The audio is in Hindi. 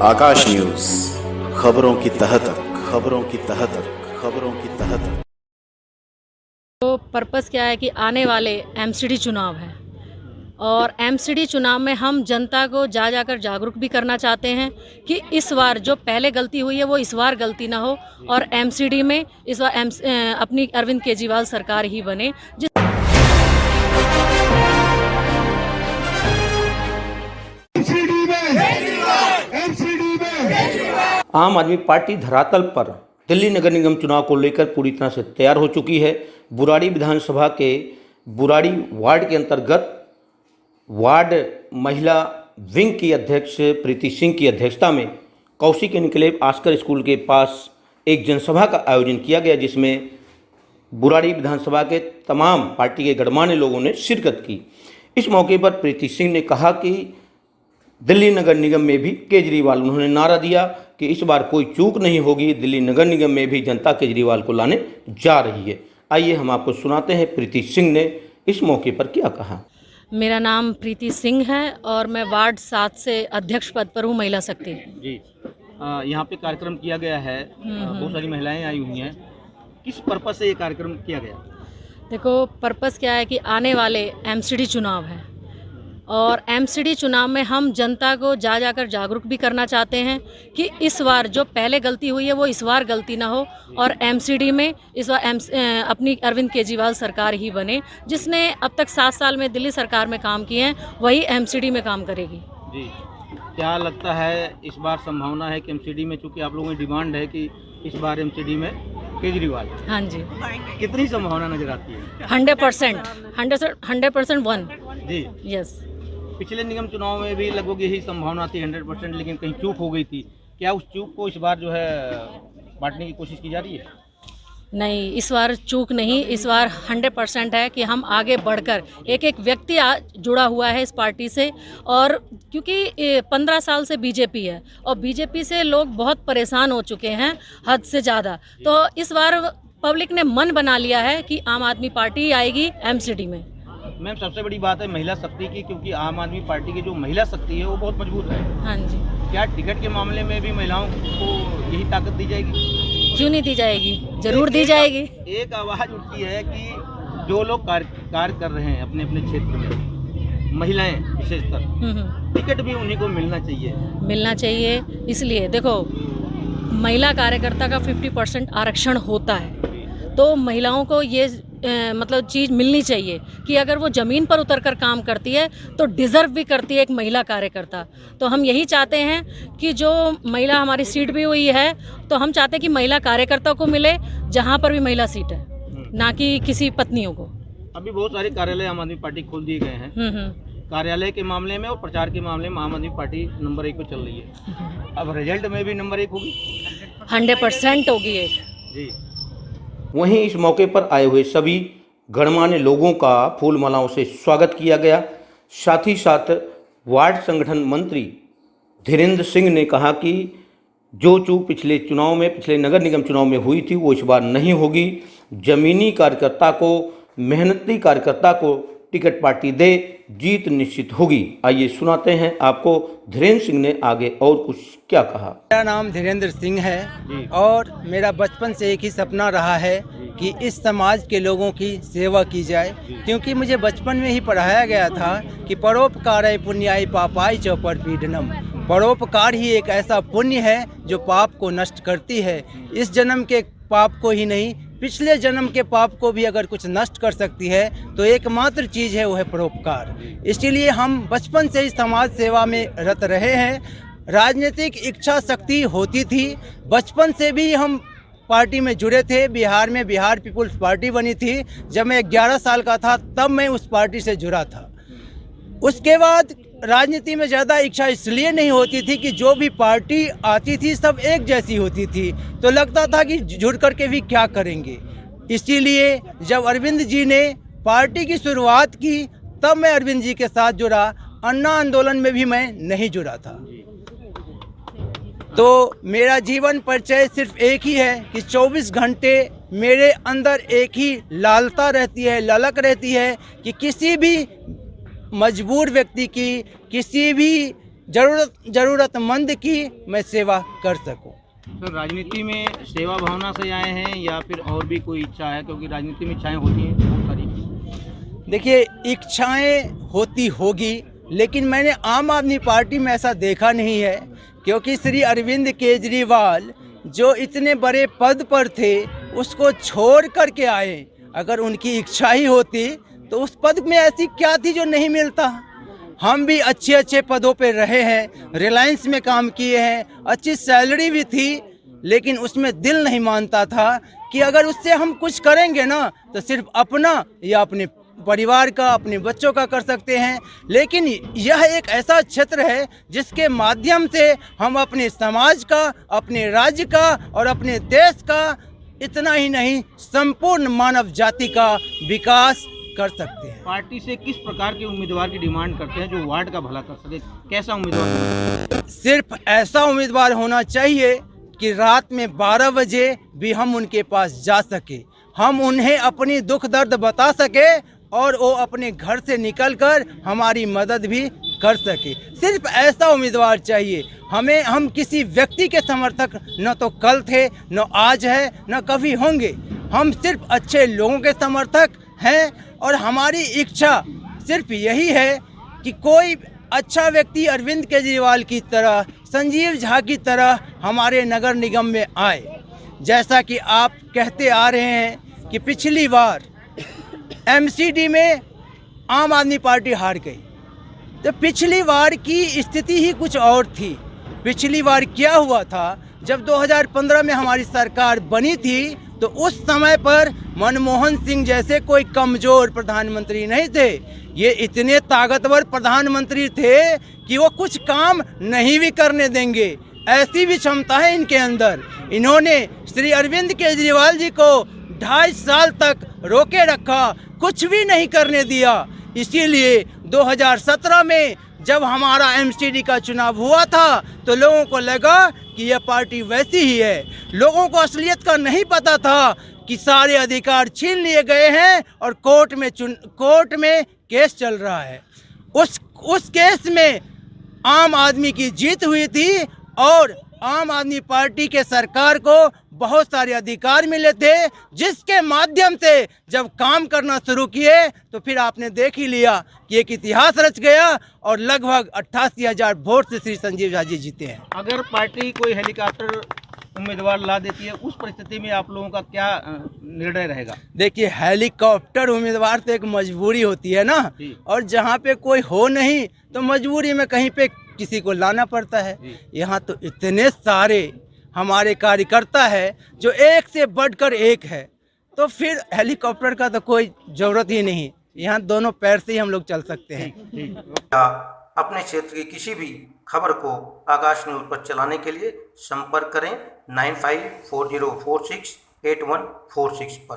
आकाश न्यूज, खबरों की तह तक, खबरों की तह तक, खबरों की तह तक। तो पर्पस क्या है कि आने वाले एमसीडी चुनाव है और एमसीडी चुनाव में हम जनता को जाकर जागरूक भी करना चाहते हैं कि इस बार जो पहले गलती हुई है वो इस बार गलती ना हो और एमसीडी में इस बार अपनी अरविंद केजरीवाल सरकार ही बने। आम आदमी पार्टी धरातल पर दिल्ली नगर निगम चुनाव को लेकर पूरी तरह से तैयार हो चुकी है। बुराड़ी विधानसभा के बुराड़ी वार्ड के अंतर्गत वार्ड महिला विंग की अध्यक्ष प्रीति सिंह की अध्यक्षता में कौशिक एन्क्लेव आस्कर स्कूल के पास एक जनसभा का आयोजन किया गया, जिसमें बुराड़ी विधानसभा के तमाम पार्टी के गणमान्य लोगों ने शिरकत की। इस मौके पर प्रीति सिंह ने कहा कि दिल्ली नगर निगम में भी केजरीवाल, उन्होंने नारा दिया कि इस बार कोई चूक नहीं होगी, दिल्ली नगर निगम में भी जनता केजरीवाल को लाने जा रही है। आइए हम आपको सुनाते हैं प्रीति सिंह ने इस मौके पर क्या कहा। मेरा नाम प्रीति सिंह है और मैं वार्ड 7 से अध्यक्ष पद पर हूँ, महिला शक्ति जी। यहाँ पे कार्यक्रम किया गया है, बहुत सारी महिलाएं आई हुई हैं। किस पर्पस से ये कार्यक्रम किया गया? देखो, पर्पस क्या है कि आने वाले एमसीडी चुनाव है और एमसीडी चुनाव में हम जनता को जाकर जागरूक भी करना चाहते हैं कि इस बार जो पहले गलती हुई है वो इस बार गलती ना हो और एमसीडी में इस बार अपनी अरविंद केजरीवाल सरकार ही बने, जिसने अब तक 7 साल में दिल्ली सरकार में काम किए हैं, वही एमसीडी में काम करेगी। जी, क्या लगता है इस बार संभावना है कि एमसीडी में, चूंकि आप लोगों की डिमांड है कि इस बार एमसीडी में केजरीवाल? हाँ जी। कितनी संभावना नजर आती है? 100% 1 जी। यस। पिछले निगम चुनाव में भी लगभग यही संभावना थी 100%, लेकिन कहीं चूक हो गई थी। क्या उस चूक को इस बार जो है बांटने की कोशिश की जा रही है? नहीं, इस बार चूक नहीं, इस बार 100% है कि हम आगे बढ़कर एक व्यक्ति जुड़ा हुआ है इस पार्टी से, और क्योंकि 15 साल से बीजेपी है और बीजेपी से लोग बहुत परेशान हो चुके हैं हद से ज़्यादा, तो इस बार पब्लिक ने मन बना लिया है कि आम आदमी पार्टी आएगी एमसीडी में। मैम, सबसे बड़ी बात है महिला शक्ति की, क्योंकि आम आदमी पार्टी की जो महिला शक्ति है वो बहुत मजबूत है। हाँ जी। क्या टिकट के मामले में भी महिलाओं को यही ताकत दी जाएगी? क्यों नहीं दी जाएगी, जरूर दी जाएगी। एक आवाज उठती है कि जो लोग कार्य कर रहे हैं अपने अपने क्षेत्र में, महिलाएं विशेषकर, टिकट भी उन्हीं को मिलना चाहिए। इसलिए देखो, महिला कार्यकर्ता का 50% आरक्षण होता है, तो महिलाओं को ये मतलब चीज़ मिलनी चाहिए कि अगर वो ज़मीन पर उतरकर काम करती है तो डिज़र्व भी करती है एक महिला कार्यकर्ता। तो हम यही चाहते हैं कि जो महिला हमारी सीट भी हुई है, तो हम चाहते हैं कि महिला कार्यकर्ता को मिले जहाँ पर भी महिला सीट है, ना कि किसी पत्नियों को। अभी बहुत सारे कार्यालय आम आदमी पार्टी खोल दिए गए हैं। कार्यालय के मामले में और प्रचार के मामले में आम आदमी पार्टी नंबर 1 पे चल रही है। अब रिजल्ट में भी नंबर 1 होगी, 100% होगी एक जी। वहीं इस मौके पर आए हुए सभी गणमान्य लोगों का फूल मालाओं से स्वागत किया गया। साथ ही साथ वार्ड संगठन मंत्री धीरेन्द्र सिंह ने कहा कि जो चूक पिछले नगर निगम चुनाव में हुई थी वो इस बार नहीं होगी। जमीनी कार्यकर्ता को, मेहनती कार्यकर्ता को टिकट पार्टी दे, जीत निश्चित होगी। आइए सुनाते हैं आपको धीरेन्द्र सिंह ने आगे और कुछ क्या कहा। मेरा नाम धीरेन्द्र सिंह है और मेरा बचपन से एक ही सपना रहा है कि इस समाज के लोगों की सेवा की जाए, क्योंकि मुझे बचपन में ही पढ़ाया गया था कि परोपकाराय पुण्याय पापाय च परपीडनम। परोपकार ही एक ऐसा पुण्य है जो पाप को नष्ट करती है। इस जन्म के पाप को ही नहीं, पिछले जन्म के पाप को भी अगर कुछ नष्ट कर सकती है तो एकमात्र चीज़ है वो है परोपकार। इसलिए हम बचपन से ही समाज सेवा में रत रहे हैं। राजनीतिक इच्छा शक्ति होती थी, बचपन से भी हम पार्टी में जुड़े थे। बिहार में बिहार पीपुल्स पार्टी बनी थी, जब मैं 11 साल का था तब मैं उस पार्टी से जुड़ा था। उसके बाद राजनीति में ज़्यादा इच्छा इसलिए नहीं होती थी कि जो भी पार्टी आती थी सब एक जैसी होती थी, तो लगता था कि जुड़ करके भी क्या करेंगे। इसीलिए जब अरविंद जी ने पार्टी की शुरुआत की तब मैं अरविंद जी के साथ जुड़ा। अन्ना आंदोलन में भी मैं नहीं जुड़ा था। तो मेरा जीवन परिचय सिर्फ एक ही है कि 24 घंटे मेरे अंदर एक ही लालसा रहती है, ललक रहती है कि किसी भी मजबूर व्यक्ति की, किसी भी ज़रूरतमंद की मैं सेवा कर सकूं। तो राजनीति में सेवा भावना से आए हैं या फिर और भी कोई इच्छा है, क्योंकि राजनीति में इच्छाएं होती हैं बहुत सारी। देखिए, इच्छाएं होती होगी, लेकिन मैंने आम आदमी पार्टी में ऐसा देखा नहीं है, क्योंकि श्री अरविंद केजरीवाल जो इतने बड़े पद पर थे उसको छोड़ करके आए। अगर उनकी इच्छा ही होती तो उस पद में ऐसी क्या थी जो नहीं मिलता। हम भी अच्छे अच्छे पदों पे रहे हैं, रिलायंस में काम किए हैं, अच्छी सैलरी भी थी, लेकिन उसमें दिल नहीं मानता था कि अगर उससे हम कुछ करेंगे ना तो सिर्फ अपना या अपने परिवार का, अपने बच्चों का कर सकते हैं। लेकिन यह एक ऐसा क्षेत्र है जिसके माध्यम से हम अपने समाज का, अपने राज्य का और अपने देश का, इतना ही नहीं संपूर्ण मानव जाति का विकास कर सकते हैं। पार्टी से किस प्रकार के उम्मीदवार की डिमांड करते हैं जो वार्ड का भला कर सके? कैसा उम्मीदवार? सिर्फ ऐसा उम्मीदवार होना चाहिए कि रात में 12 बजे भी हम उनके पास जा सके, हम उन्हें अपनी दुख दर्द बता सके और वो अपने घर से निकलकर हमारी मदद भी कर सके। सिर्फ ऐसा उम्मीदवार चाहिए हमें। हम किसी व्यक्ति के समर्थक न तो कल थे, न आज है, न कभी होंगे। हम सिर्फ अच्छे लोगों के समर्थक हैं और हमारी इच्छा सिर्फ यही है कि कोई अच्छा व्यक्ति अरविंद केजरीवाल की तरह, संजीव झा की तरह हमारे नगर निगम में आए। जैसा कि आप कहते आ रहे हैं कि पिछली बार एमसीडी में आम आदमी पार्टी हार गई, तो पिछली बार की स्थिति ही कुछ और थी। पिछली बार क्या हुआ था, जब 2015 में हमारी सरकार बनी थी तो उस समय पर मनमोहन सिंह जैसे कोई कमज़ोर प्रधानमंत्री नहीं थे। ये इतने ताकतवर प्रधानमंत्री थे कि वो कुछ काम नहीं भी करने देंगे, ऐसी भी क्षमता है इनके अंदर। इन्होंने श्री अरविंद केजरीवाल जी को 2.5 साल तक रोके रखा, कुछ भी नहीं करने दिया। इसीलिए 2017 में जब हमारा एमसीडी का चुनाव हुआ था तो लोगों को लगा कि यह पार्टी वैसी ही है। लोगों को असलियत का नहीं पता था कि सारे अधिकार छीन लिए गए हैं और कोर्ट में केस चल रहा है। उस केस में आम आदमी की जीत हुई थी और आम आदमी पार्टी के सरकार को बहुत सारे अधिकार मिले थे, जिसके माध्यम से जब काम करना शुरू किए तो फिर आपने देख ही लिया कि एक इतिहास रच गया और लगभग 88,000 वोट से श्री संजीव झा जी जीते हैं। अगर पार्टी कोई हेलीकॉप्टर उम्मीदवार ला देती है, उस परिस्थिति में आप लोगों का क्या निर्णय रहेगा? देखिए, हेलीकॉप्टर उम्मीदवार तो एक मजबूरी होती है ना, और जहाँ पे कोई हो नहीं तो मजबूरी में कहीं पे किसी को लाना पड़ता है। यहाँ तो इतने सारे हमारे कार्यकर्ता है जो एक से बढ़कर एक है, तो फिर हेलीकॉप्टर का तो कोई ज़रूरत ही नहीं। यहाँ दोनों पैर से ही हम लोग चल सकते हैं। अपने क्षेत्र की किसी भी खबर को आकाश न्यूज़ पर चलाने के लिए संपर्क करें 9540468146 पर।